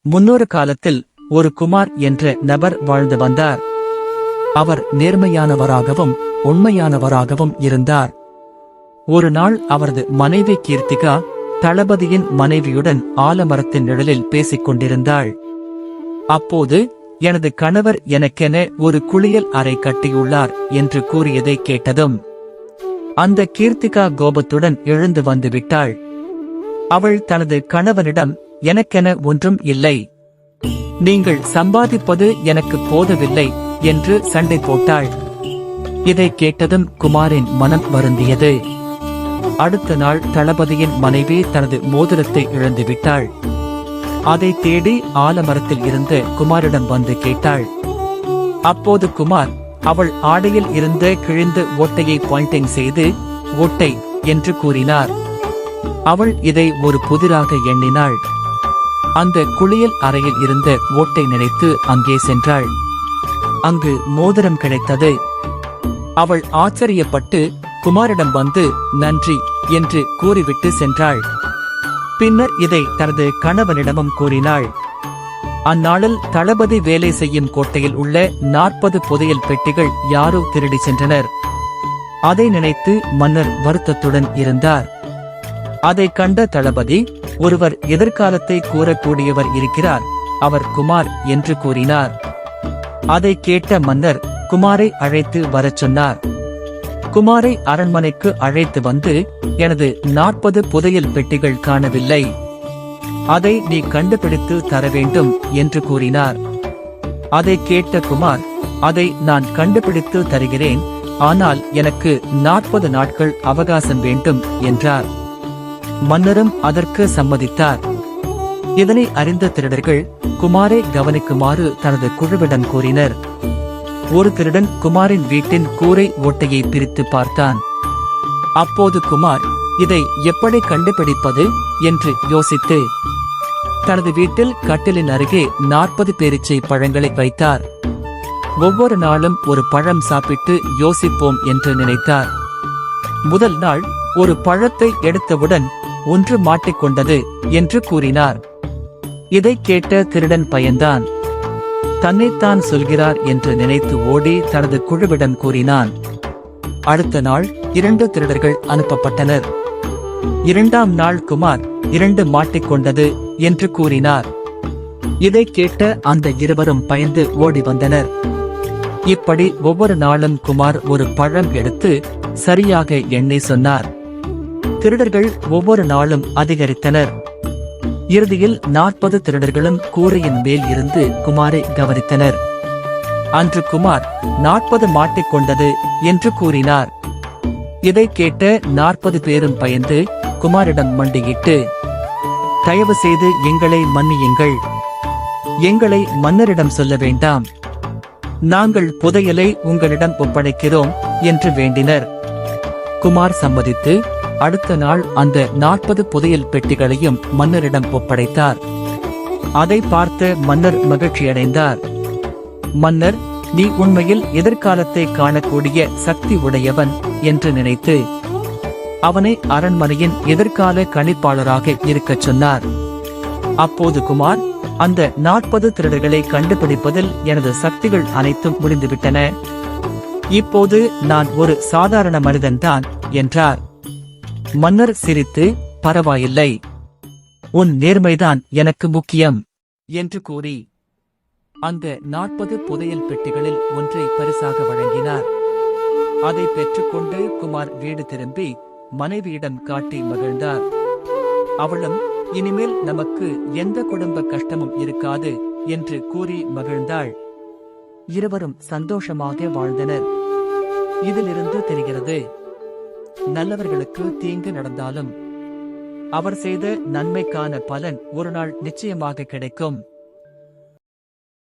முன்னொரு காலத்தில் ஒரு குமார் என்ற நபர் வாழ்ந்து வந்தார். அவர் நேர்மையானவராகவும் உண்மையானவராகவும் இருந்தார். ஒரு நாள் அவரது மனைவி கீர்த்திகா தளபதியின் மனைவியுடன் ஆலமரத்தின் நிழலில் பேசிக் கொண்டிருந்தாள். அப்போது, எனது கணவர் எனக்கென ஒரு குளியல் அறை கட்டியுள்ளார் என்று கூறியதை கேட்டதும் அந்த கீர்த்திகா கோபத்துடன் எழுந்து வந்து விட்டாள். அவள் தனது கணவனிடம், எனக்கென ஒன்றும் இல்லை, நீங்கள் சம்பாதிப்பது எனக்கு போதவில்லை என்று சண்டை போட்டாள். இதை கேட்டதும் குமாரின் மனம் வருந்தியது. அடுத்த நாள் தளபதியின் மனைவி தனது மோதிரத்தை இழந்துவிட்டாள். அதை தேடி ஆலமரத்தில் இருந்த குமாரிடம் வந்து கேட்டாள். அப்போது குமார் அவள் ஆடையில் இருந்த கிழிந்த ஓட்டையை பாயிண்டிங் செய்து, ஓட்டை என்று கூறினார். அவள் இதை ஒரு புதிராக எண்ணினாள். அந்த குளியல் அறையில் இருந்த ஓட்டை நினைத்து அங்கே சென்றாள். அங்கு மோதிரம் கிடைத்தது. அவள் ஆச்சரியப்பட்டு குமாரிடம் வந்து நன்றி என்று கூறிவிட்டு சென்றாள். பின்னர் இதை தனது கணவனிடமும் கூறினாள். அந்நாளில் தளபதி வேலை செய்யும் கோட்டையில் உள்ள 40 புதையல் பெட்டிகள் யாரோ திருடி சென்றனர். அதை நினைத்து மன்னர் வருத்தத்துடன் இருந்தார். அதை கண்ட தளபதி, ஒருவர் எதிர்காலத்தை கூறக்கூடியவர் இருக்கிறார், அவர் குமார் என்று கூறினார். அதை கேட்ட மன்னர் குமாரை அழைத்து வரச் சொன்னார். குமாரை அரண்மனைக்கு அழைத்து வந்து, எனது 40 புதையல் பெட்டிகள் காணவில்லை, அதை நீ கண்டுபிடித்து தர வேண்டும் என்று கூறினார். அதை கேட்ட குமார், அதை நான் கண்டுபிடித்து தருகிறேன், ஆனால் எனக்கு 40 நாட்கள் அவகாசம் வேண்டும் என்றார். மன்னரும் அதற்கு சம்மதித்தார். இதனை அறிந்த திருடர்கள் குமாரை கவனிக்குமாறு தனது குழுவிடம் கூறினர். ஒரு திருடன் குமாரின் வீட்டின் கூரை ஓட்டையை பிரித்து பார்த்தான். அப்போது குமார், இதை எப்படி கண்டுபிடிப்பது என்று யோசித்து தனது வீட்டில் கட்டிலின் அருகே 40 பேரீச்சை பழங்களை வைத்தார். ஒவ்வொரு நாளும் ஒரு பழம் சாப்பிட்டு யோசிப்போம் என்று நினைத்தார். முதல் நாள் ஒரு பழத்தை எடுத்தவுடன் ஒன்று மாட்டிக்கொண்டது என்று கூறினார். இதை கேட்ட திருடன் பயந்தான். தன்னைத்தான் சொல்கிறார் என்று நினைத்து ஓடி தனது குழுவிடம் கூறினான். அடுத்த நாள் 2 திருடர்கள் அனுப்பப்பட்டனர். 2ஆம் நாள் குமார் 2 மாட்டிக்கொண்டது என்று கூறினார். இதை கேட்ட அந்த இருவரும் பயந்து ஓடி வந்தனர். இப்படி ஒவ்வொரு நாளும் குமார் ஒரு பழம் எடுத்து சரியாக எண்ணி சொன்னார். திருடர்கள் ஒவ்வொரு நாளும் அதிகரித்தனர். இறுதியில் 40 திருடர்களும் கூரையின் மேல் இருந்து குமாரை கவனித்தனர். அன்று குமார் 40 மாட்டிக்கொண்டது என்று கூறினார். இதை கேட்ட 40 பேரும் பயந்து குமாரிடம் மண்டியிட்டு, தயவு செய்து எங்களை மன்னியுங்கள், எங்களை மன்னரிடம் சொல்ல வேண்டாம், நாங்கள் புதையலை உங்களிடம் ஒப்படைக்கிறோம் என்று வேண்டினர். குமார் சம்மதித்து அடுத்த நாள் அந்த 40 புதையல் பெட்டிகளையும் மன்னரிடம் ஒப்படைத்தார். அதை பார்த்த மன்னர் மகிழ்ச்சியடைந்தார். மன்னர், நீ உண்மையில் எதிர்காலத்தை காணக்கூடிய சக்தி உடையவன் என்று நினைத்து அவனை அரண்மனையின் எதிர்கால கணிப்பாளராக இருக்கச் சொன்னார். அப்போது குமார், அந்த 40 திருடர்களை கண்டுபிடிப்பதில் எனது சக்திகள் அனைத்தும் முடிந்துவிட்டன, இப்போது நான் ஒரு சாதாரண மனிதன்தான் என்றார். மன்னர் சிரித்து, பரவாயில்லை, உன் நேர்மைதான் எனக்கு முக்கியம் என்று கூறி அந்த 40 புதையல் பெட்டிகளில் ஒன்றை பரிசாக வழங்கினார். அதை பெற்றுக்கொண்டு குமார் வீடு திரும்பி மனைவியிடம் காட்டி மகிழ்ந்தார். அவளும், இனிமேல் நமக்கு எந்த குடும்ப கஷ்டமும் இருக்காது என்று கூறி மகிழ்ந்தாள். இருவரும் சந்தோஷமாக வாழ்ந்தனர். இதிலிருந்து தெரிகிறது, நல்லவர்களுக்கு தீங்கு நடந்தாலும் அவர் செய்த நன்மைக்கான பலன் ஒரு நாள் நிச்சயமாக கிடைக்கும்.